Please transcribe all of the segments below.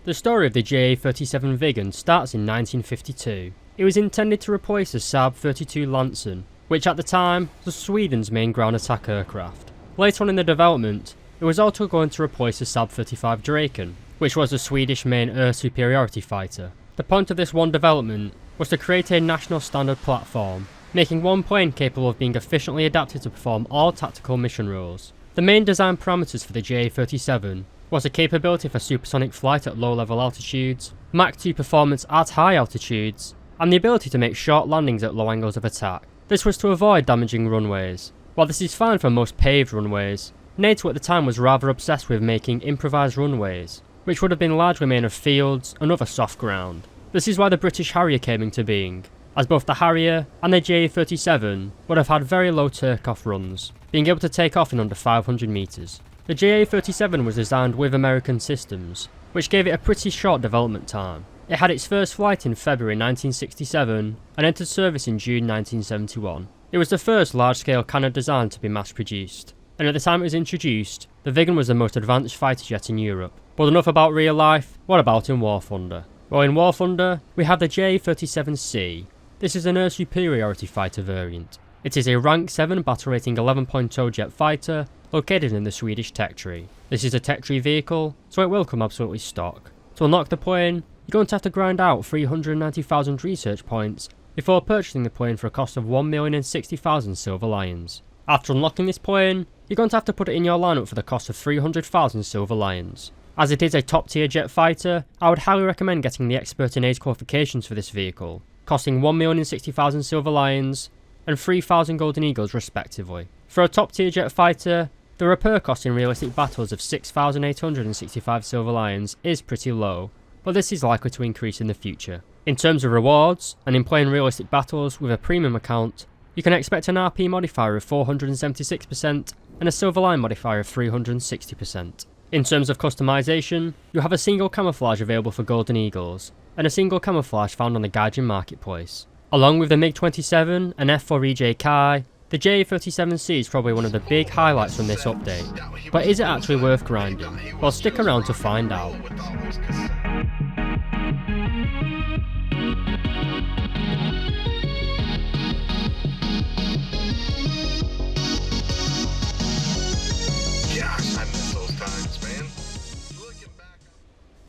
The story of the JA-37 Viggen starts in 1952. It was intended to replace the Saab 32 Lansen, which at the time was Sweden's main ground attack aircraft. Later on in the development, it was also going to replace the Saab 35 Draken, which was the Swedish main air superiority fighter. The point of this one development was to create a national standard platform, making one plane capable of being efficiently adapted to perform all tactical mission roles. The main design parameters for the JA-37 was a capability for supersonic flight at low level altitudes, Mach 2 performance at high altitudes, and the ability to make short landings at low angles of attack. This was to avoid damaging runways. While this is fine for most paved runways, NATO at the time was rather obsessed with making improvised runways, which would have been largely made of fields and other soft ground. This is why the British Harrier came into being, as both the Harrier and the JA-37 would have had very low takeoff runs, being able to take off in under 500 metres. The JA-37 was designed with American systems, which gave it a pretty short development time. It had its first flight in February 1967 and entered service in June 1971. It was the first large-scale Canada design to be mass-produced, and at the time it was introduced, the Viggen was the most advanced fighter jet in Europe. But enough about real life, what about in War Thunder? Well, in War Thunder, we have the JA-37C. This is an air superiority fighter variant. It is a rank 7 battle rating 11.0 jet fighter located in the Swedish tech tree. This is a tech tree vehicle, so it will come absolutely stock. To unlock the plane, you're going to have to grind out 390,000 research points before purchasing the plane for a cost of 1,060,000 silver lions. After unlocking this plane, you're going to have to put it in your lineup for the cost of 300,000 silver lions. As it is a top tier jet fighter, I would highly recommend getting the expert in age qualifications for this vehicle, costing 1,060,000 silver lions and 3,000 golden eagles respectively. For a top tier jet fighter, the repair cost in realistic battles of 6,865 silver lions is pretty low, but this is likely to increase in the future. In terms of rewards, and in playing realistic battles with a premium account, you can expect an RP modifier of 476% and a silver line modifier of 360%. In terms of customization, you have a single camouflage available for golden eagles, and a single camouflage found on the Gaijin marketplace. Along with the MiG-27 and F4EJ Kai, the JA-37C is probably one of the big highlights from this update, but is it actually worth grinding? Well, stick around to find out.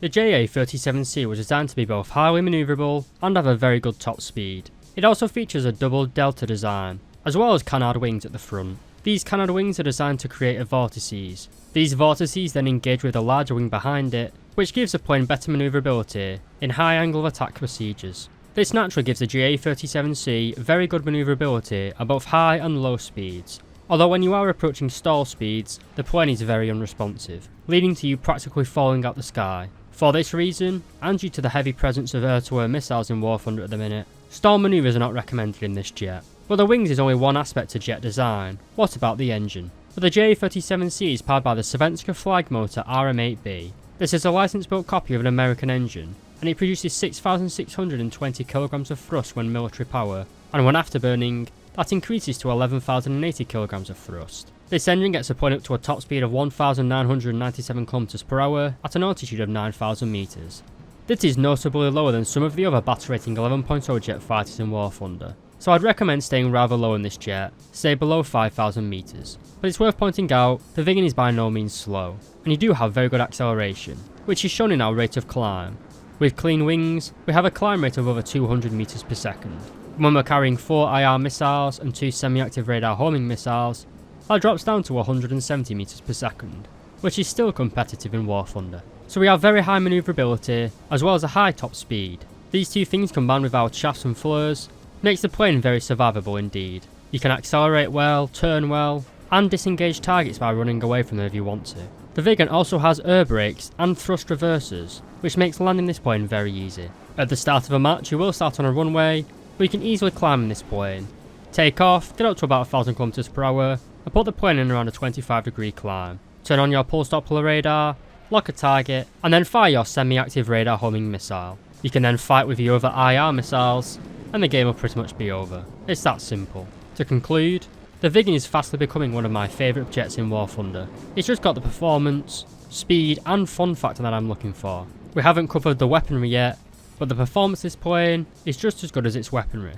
The JA-37C was designed to be both highly manoeuvrable and have a very good top speed. It also features a double delta design, as well as canard wings at the front. These canard wings are designed to create vortices. These vortices then engage with a larger wing behind it, which gives the plane better manoeuvrability in high angle of attack procedures. This naturally gives the JA-37C very good manoeuvrability at both high and low speeds, although when you are approaching stall speeds, the plane is very unresponsive, leading to you practically falling out the sky. For this reason, and due to the heavy presence of air-to-air missiles in War Thunder at the minute, stall manoeuvres are not recommended in this jet. But the wings is only one aspect to jet design. What about the engine? Well, the JA-37C is powered by the Svenska flag motor RM8B. This is a license-built copy of an American engine, and it produces 6,620 kg of thrust when military power, and when afterburning, that increases to 11,080 kg of thrust. This engine gets the plane up to a top speed of 1,997 km per hour at an altitude of 9,000 metres. This is notably lower than some of the other battle rating 11.0 jet fighters in War Thunder, so I'd recommend staying rather low in this jet, say below 5,000 metres. But it's worth pointing out, the Viggen is by no means slow, and you do have very good acceleration, which is shown in our rate of climb. With clean wings, we have a climb rate of over 200 metres per second. When we're carrying 4 IR missiles and 2 semi-active radar homing missiles, that drops down to 170 metres per second, which is still competitive in War Thunder. So we have very high manoeuvrability, as well as a high top speed. These two things combined with our shafts and flares, makes the plane very survivable indeed. You can accelerate well, turn well, and disengage targets by running away from them if you want to. The Viggen also has air brakes and thrust reversers, which makes landing this plane very easy. At the start of a match you will start on a runway, but you can easily climb in this plane. Take off, get up to about 1,000 km per hour, and put the plane in around a 25-degree climb. Turn on your pulse Doppler radar, lock a target, and then fire your semi-active radar homing missile. You can then fight with your other IR missiles, and the game will pretty much be over. It's that simple. To conclude, the Viggen is fastly becoming one of my favourite jets in War Thunder. It's just got the performance, speed and fun factor that I'm looking for. We haven't covered the weaponry yet, but the performance of this plane is just as good as its weaponry.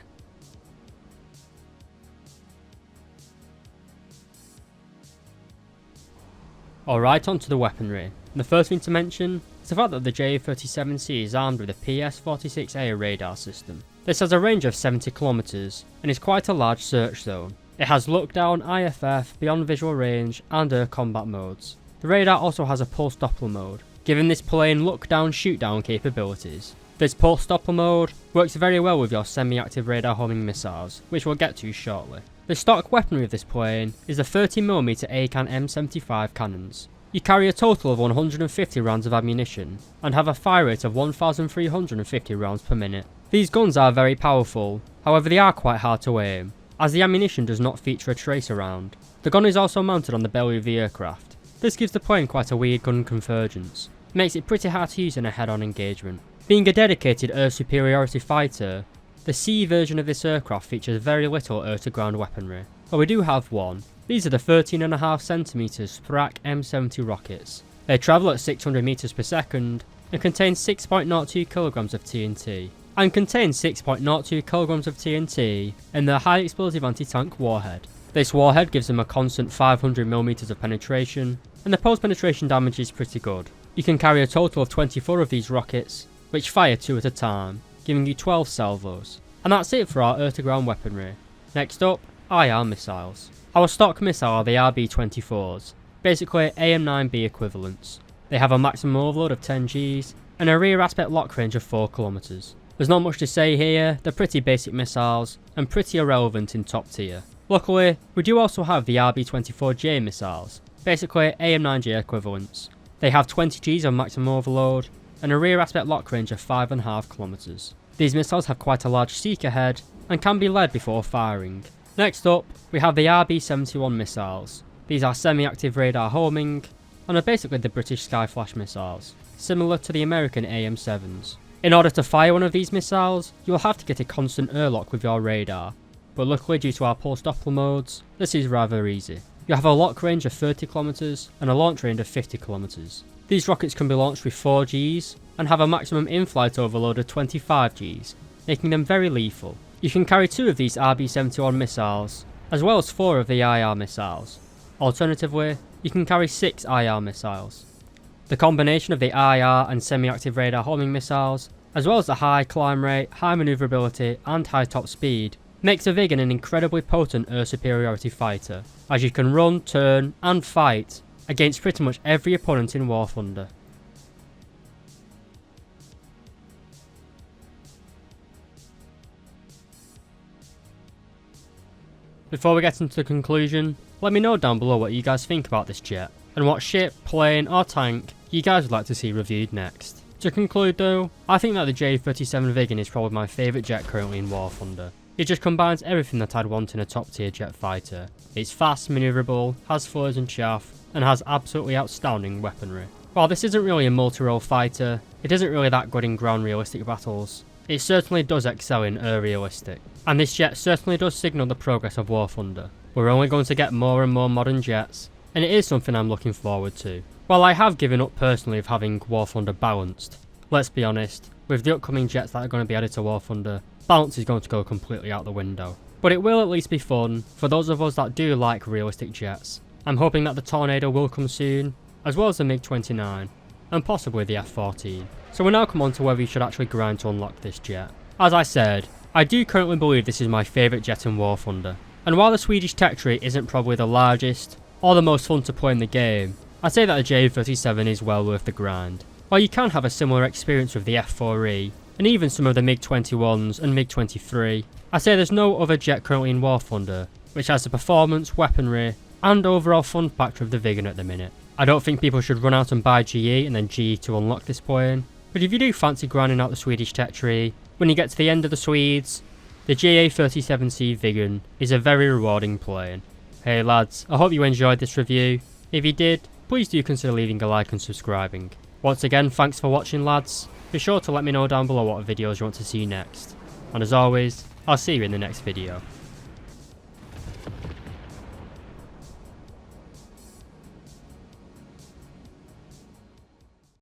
Alright, on to the weaponry. And the first thing to mention is the fact that the JA-37C is armed with a PS-46A radar system. This has a range of 70 km and is quite a large search zone. It has look-down, IFF, beyond visual range and air combat modes. The radar also has a pulse Doppler mode, giving this plane look-down, shoot-down capabilities. This pulse Doppler mode works very well with your semi-active radar homing missiles, which we'll get to shortly. The stock weaponry of this plane is the 30mm ACAN M75 cannons. You carry a total of 150 rounds of ammunition and have a fire rate of 1,350 rounds per minute. These guns are very powerful, however they are quite hard to aim, as the ammunition does not feature a tracer round. The gun is also mounted on the belly of the aircraft. This gives the plane quite a weird gun convergence. It makes it pretty hard to use in a head-on engagement. Being a dedicated air superiority fighter, the C version of this aircraft features very little air-to-ground weaponry, but we do have one. These are the 13.5cm Thrak M70 rockets. They travel at 600 meters per second and contain 6.02 kilograms of TNT. And contain 6.02 kilograms of TNT in their high explosive anti-tank warhead. This warhead gives them a constant 500mm of penetration, and the post-penetration damage is pretty good. You can carry a total of 24 of these rockets, which fire 2 at a time, giving you 12 salvos. And that's it for our air-to-ground weaponry. Next up, IR missiles. Our stock missile are the RB-24s, basically AM-9B equivalents. They have a maximum overload of 10 Gs, and a rear aspect lock range of 4 km. There's not much to say here, they're pretty basic missiles, and pretty irrelevant in top tier. Luckily, we do also have the RB-24J missiles, basically AM-9J equivalents. They have 20 Gs of maximum overload, and a rear aspect lock range of 5.5 km. These missiles have quite a large seeker head, and can be led before firing. Next up, we have the RB-71 missiles. These are semi-active radar homing, and are basically the British Skyflash missiles, similar to the American AM-7s. In order to fire one of these missiles, you will have to get a constant airlock with your radar, but luckily due to our pulse Doppler modes, this is rather easy. You have a lock range of 30 km and a launch range of 50 km. These rockets can be launched with 4 Gs and have a maximum in-flight overload of 25 Gs, making them very lethal. You can carry 2 of these RB-71 missiles, as well as 4 of the IR missiles. Alternatively, you can carry 6 IR missiles. The combination of the IR and semi-active radar homing missiles, as well as the high climb rate, high manoeuvrability and high top speed, makes a Viggen an incredibly potent air superiority fighter, as you can run, turn and fight against pretty much every opponent in War Thunder. Before we get into the conclusion, let me know down below what you guys think about this jet, and what ship, plane or tank you guys would like to see reviewed next. To conclude though, I think that the JA-37 Viggen is probably my favourite jet currently in War Thunder. It just combines everything that I'd want in a top tier jet fighter. It's fast, manoeuvrable, has flares and chaff, and has absolutely outstanding weaponry. While this isn't really a multi-role fighter, it isn't really that good in ground realistic battles, it certainly does excel in air realistic. And this jet certainly does signal the progress of War Thunder. We're only going to get more and more modern jets, and it is something I'm looking forward to. While I have given up personally of having War Thunder balanced, let's be honest, with the upcoming jets that are going to be added to War Thunder, balance is going to go completely out the window. But it will at least be fun for those of us that do like realistic jets. I'm hoping that the Tornado will come soon, as well as the MiG-29, and possibly the F-14. So we'll now come on to whether you should actually grind to unlock this jet. As I said, I do currently believe this is my favourite jet in War Thunder, and while the Swedish tech tree isn't probably the largest, or the most fun to play in the game, I'd say that the JA-37 is well worth the grind. While you can have a similar experience with the F-4E, and even some of the MiG-21s and MiG-23, I'd say there's no other jet currently in War Thunder which has the performance, weaponry, and overall fun factor of the Viggen at the minute. I don't think people should run out and buy GE and then GE to unlock this plane, but if you do fancy grinding out the Swedish tech tree, when you get to the end of the Swedes, the JA-37C Viggen is a very rewarding plane. Hey lads, I hope you enjoyed this review. If you did, please do consider leaving a like and subscribing. Once again, thanks for watching lads. Be sure to let me know down below what videos you want to see next. And as always, I'll see you in the next video.